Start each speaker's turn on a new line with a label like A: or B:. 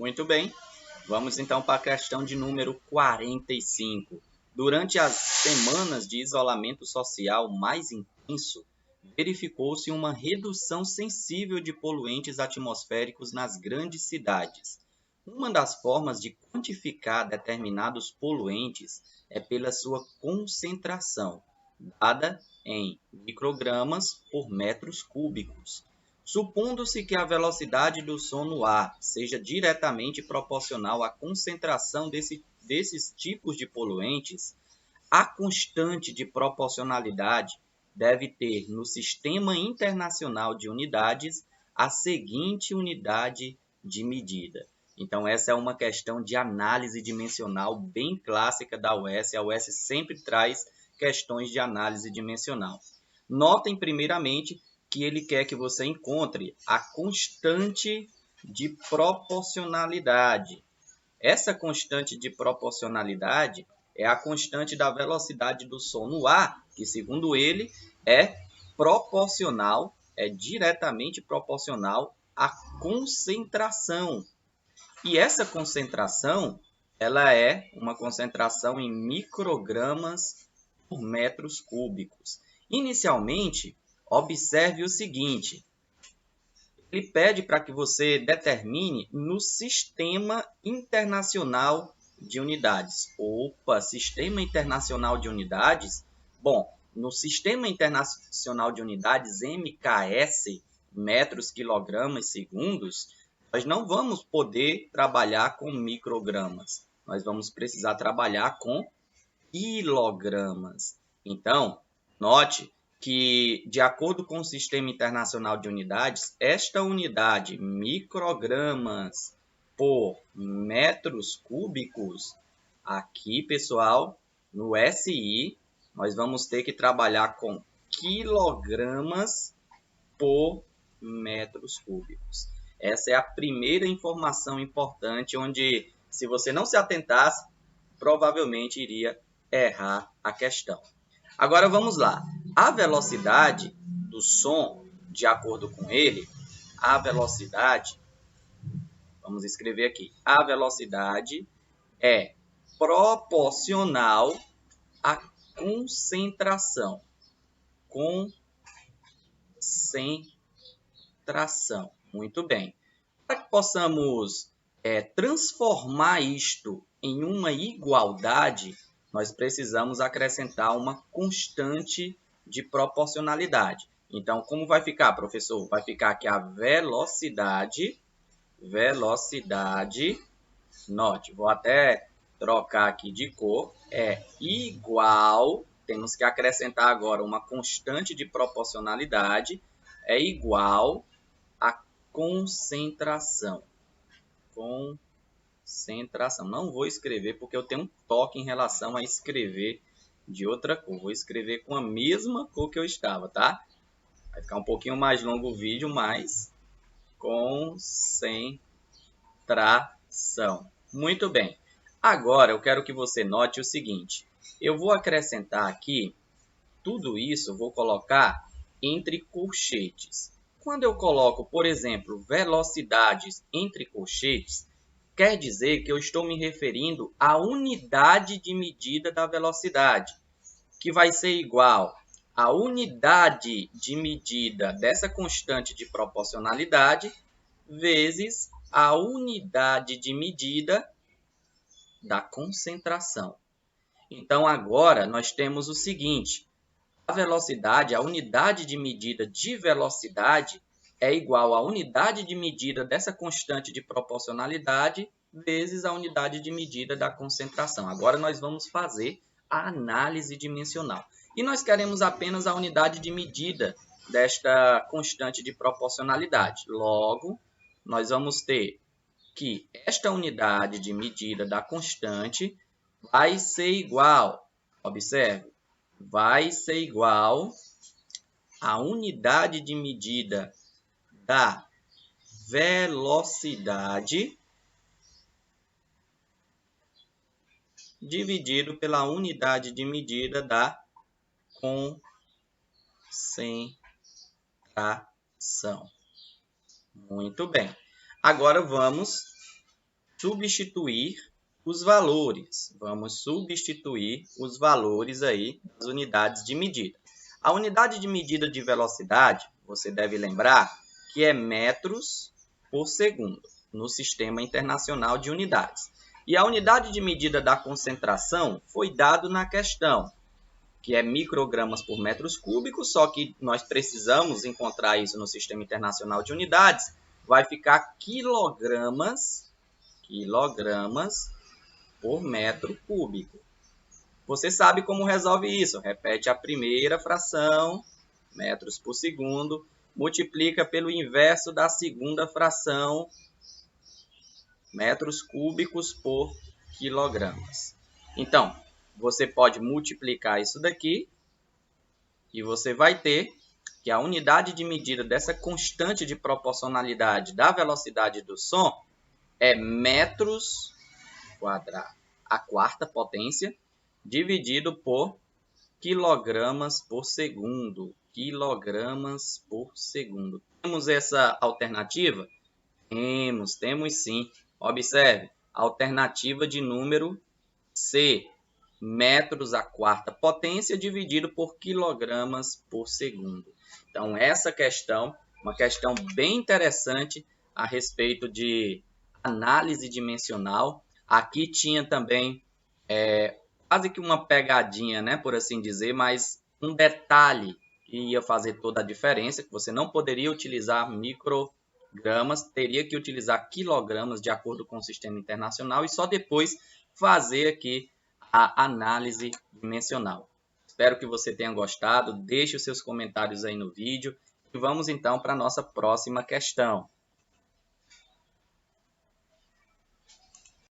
A: Muito bem. Vamos então para a questão de número 45. Durante as semanas de isolamento social mais intenso, verificou-se uma redução sensível de poluentes atmosféricos nas grandes cidades. Uma das formas de quantificar determinados poluentes é pela sua concentração, dada em microgramas por metros cúbicos. Supondo-se que a velocidade do som no ar seja diretamente proporcional à concentração desses tipos de poluentes, a constante de proporcionalidade deve ter no Sistema Internacional de Unidades a seguinte unidade de medida. Então, essa é uma questão de análise dimensional bem clássica da UES. A UES sempre traz questões de análise dimensional. Notem, primeiramente, que ele quer que você encontre a constante de proporcionalidade. Essa constante de proporcionalidade é a constante da velocidade do som no ar, que, segundo ele, é proporcional, é diretamente proporcional à concentração. E essa concentração, ela é uma concentração em microgramas por metros cúbicos. Inicialmente, observe o seguinte, ele pede para que você determine no Sistema Internacional de Unidades. Opa, Sistema Internacional de Unidades? Bom, no Sistema Internacional de Unidades, MKS, metros, quilogramas, segundos, nós não vamos poder trabalhar com microgramas. Nós vamos precisar trabalhar com quilogramas. Então, note que, de acordo com o Sistema Internacional de Unidades, esta unidade, microgramas por metros cúbicos, aqui, pessoal, no SI, nós vamos ter que trabalhar com quilogramas por metros cúbicos. Essa é a primeira informação importante, onde, se você não se atentasse, provavelmente iria errar a questão. Agora vamos lá. A velocidade do som, de acordo com ele, a velocidade, vamos escrever aqui, a velocidade é proporcional à concentração. Concentração. Muito bem. Para que possamos transformar isto em uma igualdade, nós precisamos acrescentar uma constante de proporcionalidade. Então, como vai ficar, professor? Vai ficar que a velocidade, note, vou até trocar aqui de cor, é igual, temos que acrescentar agora uma constante de proporcionalidade, é igual a concentração. Concentração. Não vou escrever porque eu tenho um toque em relação a escrever de outra cor. Vou escrever com a mesma cor que eu estava, tá? Vai ficar um pouquinho mais longo o vídeo, mas concentração. Muito bem. Agora eu quero que você note o seguinte. Eu vou acrescentar aqui tudo isso, vou colocar entre colchetes. Quando eu coloco, por exemplo, velocidades entre colchetes, quer dizer que eu estou me referindo à unidade de medida da velocidade, que vai ser igual à unidade de medida dessa constante de proporcionalidade vezes a unidade de medida da concentração. Então, agora, nós temos o seguinte. A velocidade, a unidade de medida de velocidade é igual à unidade de medida dessa constante de proporcionalidade vezes a unidade de medida da concentração. Agora nós vamos fazer a análise dimensional. E nós queremos apenas a unidade de medida desta constante de proporcionalidade. Logo, nós vamos ter que esta unidade de medida da constante vai ser igual, observe, vai ser igual à unidade de medida da velocidade dividido pela unidade de medida da concentração. Muito bem. Agora vamos substituir os valores. Vamos substituir os valores aí das unidades de medida. A unidade de medida de velocidade, você deve lembrar que é metros por segundo, no Sistema Internacional de Unidades. E a unidade de medida da concentração foi dado na questão, que é microgramas por metros cúbicos, só que nós precisamos encontrar isso no Sistema Internacional de Unidades, vai ficar quilogramas por metro cúbico. Você sabe como resolve isso? Repete a primeira fração, metros por segundo, multiplica pelo inverso da segunda fração, metros cúbicos por quilogramas. Então, você pode multiplicar isso daqui e você vai ter que a unidade de medida dessa constante de proporcionalidade da velocidade do som é metros quadrados, a quarta potência, dividido por quilogramas por segundo. Quilogramas por segundo. Temos essa alternativa? Temos sim. Observe, alternativa de número C, metros à quarta potência dividido por quilogramas por segundo. Então, essa questão, uma questão bem interessante a respeito de análise dimensional. Aqui tinha também quase que uma pegadinha, né, por assim dizer, mas um detalhe que ia fazer toda a diferença, que você não poderia utilizar microgramas, teria que utilizar quilogramas de acordo com o Sistema Internacional e só depois fazer aqui a análise dimensional. Espero que você tenha gostado, deixe os seus comentários aí no vídeo e vamos então para a nossa próxima questão.